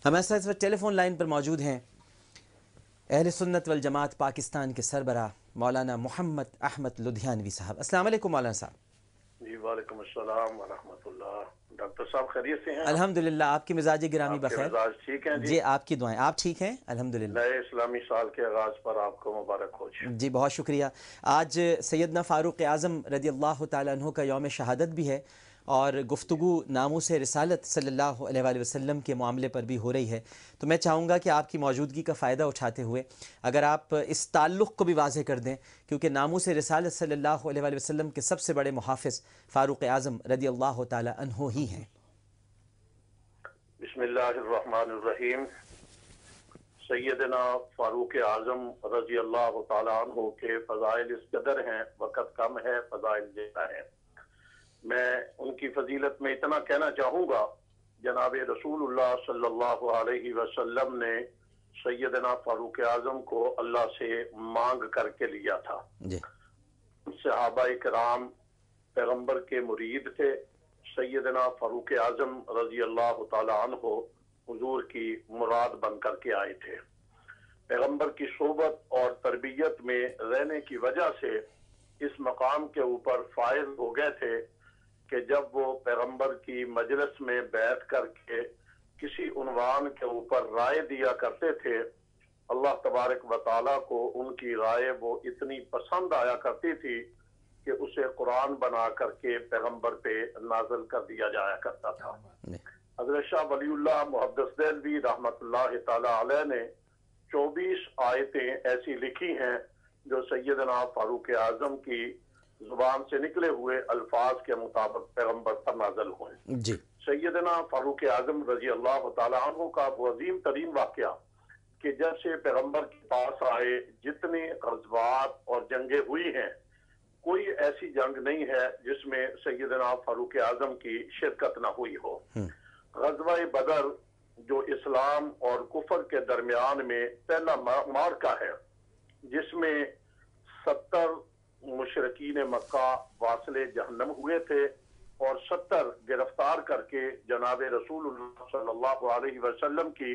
ہمارے ساتھ اس وقت ٹیلی فون لائن پر موجود ہیں اہل سنت والجماعت پاکستان کے سربراہ مولانا محمد احمد لدھیانوی صاحب۔ السلام علیکم مولانا صاحب۔ جی وعلیکم السلام ورحمۃ اللہ۔ ڈاکٹر صاحب خیریت سے ہیں؟ الحمدللہ، آپ کی مزاج گرامی آپ کے بخیر؟ مزاج ٹھیک ہیں؟ جی آپ کی دعائیں، آپ ٹھیک ہیں الحمدللہ؟ نئے اسلامی سال کے آغاز پر آپ کو مبارک ہو جی۔ جی بہت شکریہ۔ آج سیدنا فاروق اعظم رضی اللہ تعالیٰ عنہ کا یوم شہادت بھی ہے، اور گفتگو ناموس رسالت صلی اللہ علیہ وآلہ وسلم کے معاملے پر بھی ہو رہی ہے، تو میں چاہوں گا کہ آپ کی موجودگی کا فائدہ اٹھاتے ہوئے اگر آپ اس تعلق کو بھی واضح کر دیں، کیونکہ ناموس رسالت صلی اللہ علیہ وآلہ وسلم کے سب سے بڑے محافظ فاروق اعظم رضی اللہ تعالیٰ عنہ ہی ہیں۔ بسم اللہ الرحمن الرحیم۔ سیدنا فاروق اعظم رضی اللہ تعالیٰ عنہ کے فضائل اس قدر ہیں، وقت کم ہے، فضائل زیادہ ہیں۔ میں ان کی فضیلت میں اتنا کہنا چاہوں گا، جناب رسول اللہ صلی اللہ علیہ وسلم نے سیدنا فاروق اعظم کو اللہ سے مانگ کر کے لیا تھا۔ صحابہ کرام پیغمبر کے مرید تھے۔ سیدنا فاروق اعظم رضی اللہ تعالی عنہ حضور کی مراد بن کر کے آئے تھے۔ پیغمبر کی صحبت اور تربیت میں رہنے کی وجہ سے اس مقام کے اوپر فائز ہو گئے تھے کہ جب وہ پیغمبر کی مجلس میں بیٹھ کر کے کسی عنوان کے اوپر رائے دیا کرتے تھے، اللہ تبارک و تعالیٰ کو ان کی رائے وہ اتنی پسند آیا کرتی تھی کہ اسے قرآن بنا کر کے پیغمبر پہ نازل کر دیا جایا کرتا تھا۔ حضرت شاہ ولی اللہ محدث دہلوی رحمت اللہ تعالیٰ علیہ نے 24 آیتیں ایسی لکھی ہیں جو سیدنا فاروق اعظم کی زبان سے نکلے ہوئے الفاظ کے مطابق پیغمبر پر نازل ہوئے۔ جی سیدنا فاروق اعظم رضی اللہ تعالیٰ عنہ کا وہ عظیم ترین واقعہ کہ جب سے پیغمبر کے پاس آئے جتنے غزوات اور جنگیں ہوئی ہیں، کوئی ایسی جنگ نہیں ہے جس میں سیدنا فاروق اعظم کی شرکت نہ ہوئی ہو۔ غزوہ بدر جو اسلام اور کفر کے درمیان میں پہلا معرکہ ہے، جس میں 70 مشرکین مکہ واصل جہنم ہوئے تھے اور 70 گرفتار کر کے جناب رسول اللہ صلی اللہ علیہ وسلم کی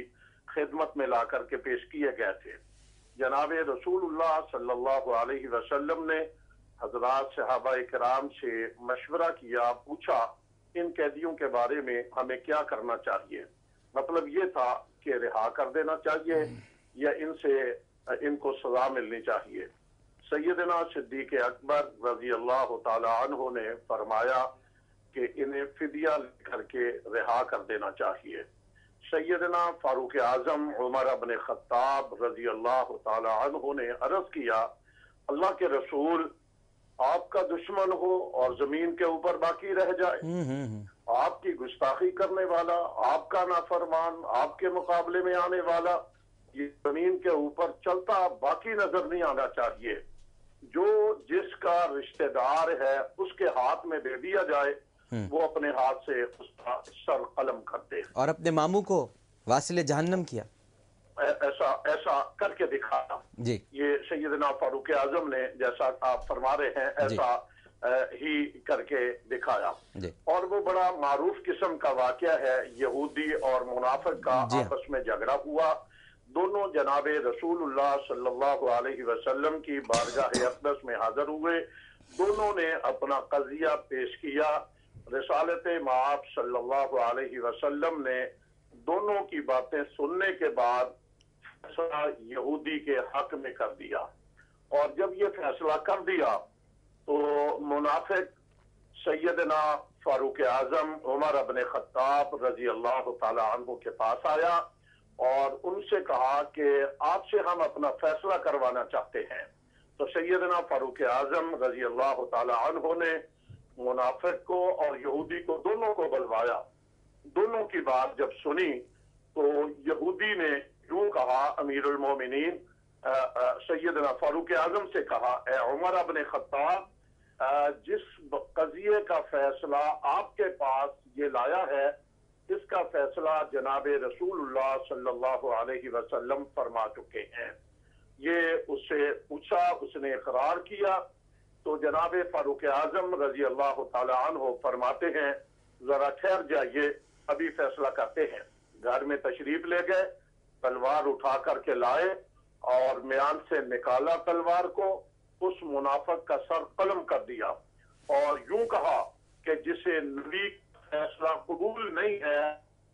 خدمت میں لا کر کے پیش کیے گئے تھے۔ جناب رسول اللہ صلی اللہ علیہ وسلم نے حضرات صحابہ کرام سے مشورہ کیا، پوچھا ان قیدیوں کے بارے میں ہمیں کیا کرنا چاہیے۔ مطلب یہ تھا کہ رہا کر دینا چاہیے یا ان کو سزا ملنی چاہیے۔ سیدنا صدیق اکبر رضی اللہ تعالی عنہ نے فرمایا کہ انہیں فدیہ لے کر کے رہا کر دینا چاہیے۔ سیدنا فاروق اعظم عمر ابن خطاب رضی اللہ تعالی عنہ نے عرض کیا، اللہ کے رسول آپ کا دشمن ہو اور زمین کے اوپر باقی رہ جائے، آپ کی گستاخی کرنے والا، آپ کا نافرمان، آپ کے مقابلے میں آنے والا، یہ زمین کے اوپر چلتا باقی نظر نہیں آنا چاہیے۔ جو جس کا رشتہ دار ہے اس کے ہاتھ میں دے دیا جائے، وہ اپنے ہاتھ سے اس کا سر قلم کر دے۔ اور اپنے ماموں کو واصل جہنم کیا، ایسا کر کے دکھایا۔ جی یہ سیدنا فاروق اعظم نے، جیسا آپ فرما رہے ہیں، ایسا ہی کر کے دکھایا۔ اور وہ بڑا معروف قسم کا واقعہ ہے، یہودی اور منافق کا آپس میں جھگڑا ہوا۔ دونوں جناب رسول اللہ صلی اللہ علیہ وسلم کی بارگاہ اقدس میں حاضر ہوئے، دونوں نے اپنا قضیہ پیش کیا۔ رسالت مآب صلی اللہ علیہ وسلم نے دونوں کی باتیں سننے کے بعد فیصلہ یہودی کے حق میں کر دیا، اور جب یہ فیصلہ کر دیا تو منافق سیدنا فاروق اعظم عمر ابن خطاب رضی اللہ تعالی عنہ کے پاس آیا اور ان سے کہا کہ آپ سے ہم اپنا فیصلہ کروانا چاہتے ہیں۔ تو سیدنا فاروق اعظم رضی اللہ تعالی عنہ نے منافق کو اور یہودی کو دونوں کو بلوایا۔ دونوں کی بات جب سنی تو یہودی نے یوں کہا، امیر المومنین سیدنا فاروق اعظم سے کہا، اے عمر ابن خطاب، جس قضیے کا فیصلہ آپ کے پاس یہ لایا ہے، اس کا فیصلہ جناب رسول اللہ صلی اللہ علیہ وسلم فرما چکے ہیں۔ یہ اس سے پوچھا، اس نے اقرار کیا، تو جناب فاروق اعظم رضی اللہ تعالی عنہ فرماتے ہیں، ذرا ٹھہر جائیے، ابھی فیصلہ کرتے ہیں۔ گھر میں تشریف لے گئے، تلوار اٹھا کر کے لائے اور میان سے نکالا تلوار کو، اس منافق کا سر قلم کر دیا اور یوں کہا کہ جسے نبی کا فیصلہ قبول نہیں ہے،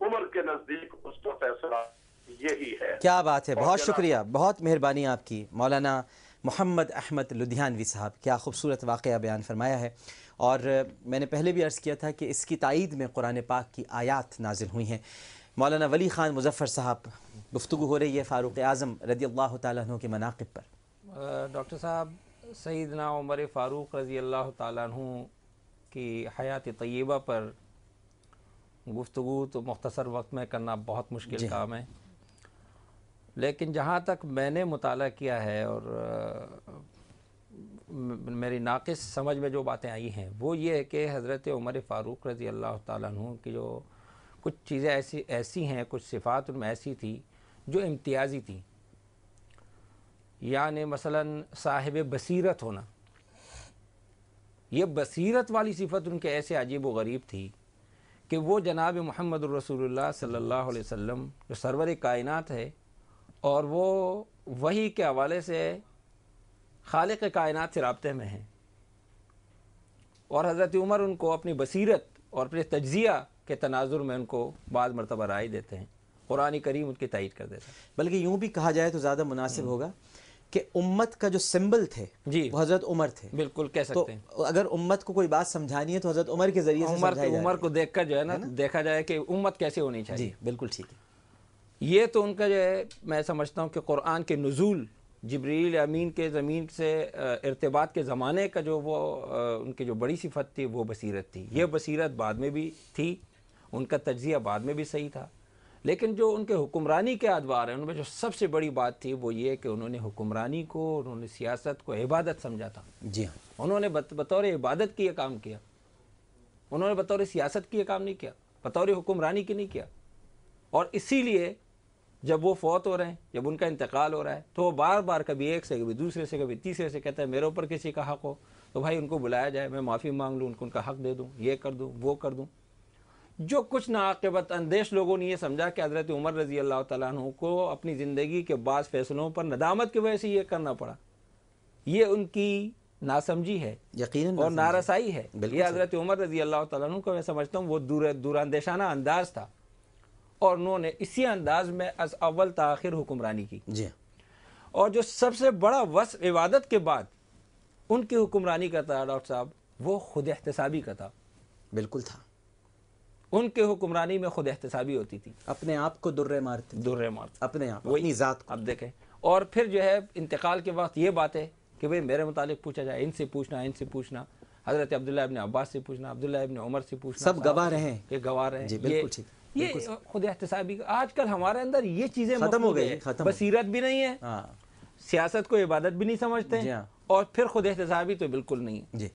عمر کے نزدیک اس کا فیصلہ یہی ہے۔ کیا بات ہے، بہت شکریہ، بہت مہربانی آپ کی مولانا محمد احمد لدھیانوی صاحب، کیا خوبصورت واقعہ بیان فرمایا ہے۔ اور میں نے پہلے بھی عرض کیا تھا کہ اس کی تائید میں قرآن پاک کی آیات نازل ہوئی ہیں۔ مولانا ولی خان مظفر صاحب، گفتگو ہو رہی ہے فاروق اعظم رضی اللہ تعالیٰ عنہ کے مناقب پر۔ ڈاکٹر صاحب، سیدنا عمر فاروق رضی اللہ تعالیٰ عنہ کی حیات طیبہ پر گفتگو تو مختصر وقت میں کرنا بہت مشکل کام ہے، لیکن جہاں تک میں نے مطالعہ کیا ہے اور میری ناقص سمجھ میں جو باتیں آئی ہیں وہ یہ ہے کہ حضرت عمر فاروق رضی اللہ تعالیٰ عنہ کی جو کچھ چیزیں ایسی ہیں، کچھ صفات ان میں ایسی تھی جو امتیازی تھیں، یعنی مثلا صاحب بصیرت ہونا، یہ بصیرت والی صفت ان کے ایسے عجیب و غریب تھی کہ وہ جناب محمد الرسول اللہ صلی اللہ علیہ وسلم جو سرور کائنات ہے اور وہ وحی کے حوالے سے خالق کائنات سے رابطے میں ہیں، اور حضرت عمر ان کو اپنی بصیرت اور اپنے تجزیہ کے تناظر میں ان کو بعض مرتبہ رائے دیتے ہیں، قرآن کریم ان کی تائید کر دیتا ہے۔ بلکہ یوں بھی کہا جائے تو زیادہ مناسب ہوگا کہ امت کا جو سمبل تھے وہ حضرت عمر تھے، بالکل کہہ سکتے ہیں۔ تو اگر امت کو کوئی بات سمجھانی ہے تو حضرت عمر کے ذریعے سے سمجھائی جائے، عمر کو دیکھ کر جو ہے نا دیکھا جائے کہ امت کیسے ہونی چاہیے۔ جی بالکل ٹھیک ہے۔ یہ تو ان کا جو ہے میں سمجھتا ہوں کہ قرآن کے نزول، جبریل امین کے زمین سے ارتباط کے زمانے کا جو وہ ان کی جو بڑی صفت تھی وہ بصیرت تھی۔ یہ بصیرت بعد میں بھی تھی، ان کا تجزیہ بعد میں بھی صحیح تھا، لیکن جو ان کے حکمرانی کے ادوار ہیں ان میں جو سب سے بڑی بات تھی وہ یہ کہ انہوں نے حکمرانی کو، انہوں نے سیاست کو عبادت سمجھا تھا۔ جی ہاں، انہوں نے بطور عبادت کی یہ کام کیا، انہوں نے بطور سیاست کی یہ کام نہیں کیا، بطور حکمرانی کی نہیں کیا۔ اور اسی لیے جب وہ فوت ہو رہے ہیں، جب ان کا انتقال ہو رہا ہے، تو وہ بار بار کبھی ایک سے، کبھی دوسرے سے، کبھی تیسرے سے کہتا ہے میرے اوپر کسی کا حق ہو تو بھائی ان کو بلایا جائے، میں معافی مانگ لوں، ان کا حق دے دوں، یہ کر دوں، وہ کر دوں۔ جو کچھ ناعاقبت اندیش لوگوں نے یہ سمجھا کہ حضرت عمر رضی اللہ تعالیٰ عنہ کو اپنی زندگی کے بعض فیصلوں پر ندامت کی وجہ سے یہ کرنا پڑا، یہ ان کی ناسمجھی ہے یقیناً اور نارسائی ہے۔ بالکل یہ حضرت عمر رضی اللہ تعالیٰ عنہ کو میں سمجھتا ہوں وہ دوراندیشانہ انداز تھا، اور انہوں نے اسی انداز میں از اول تاخیر حکمرانی کی۔ جی، اور جو سب سے بڑا وصف عبادت کے بعد ان کی حکمرانی کا تھا ڈاکٹر صاحب، وہ خود احتسابی کا تھا۔ بالکل تھا، ان کے حکمرانی میں خود احتسابی ہوتی تھی، اپنے آپ کو درے مارتے، اپنے آپ، اپنی ذات کو۔ اب دیکھیں، اور پھر جو ہے انتقال کے وقت یہ بات ہے کہ بھئی میرے متعلق پوچھا جائے، ان سے پوچھنا، ان سے پوچھنا، حضرت عبداللہ ابن عباس سے پوچھنا، عبداللہ ابن عمر سے پوچھنا، سب گواہ رہے، کہ گواہ رہے۔ جی بالکل ٹھیک، یہ خود احتسابی۔ آج کل ہمارے اندر یہ چیزیں ختم ہو گئی، بصیرت بھی نہیں ہے، سیاست کو عبادت بھی نہیں سمجھتے، اور پھر خود احتسابی تو بالکل نہیں ہے۔ جی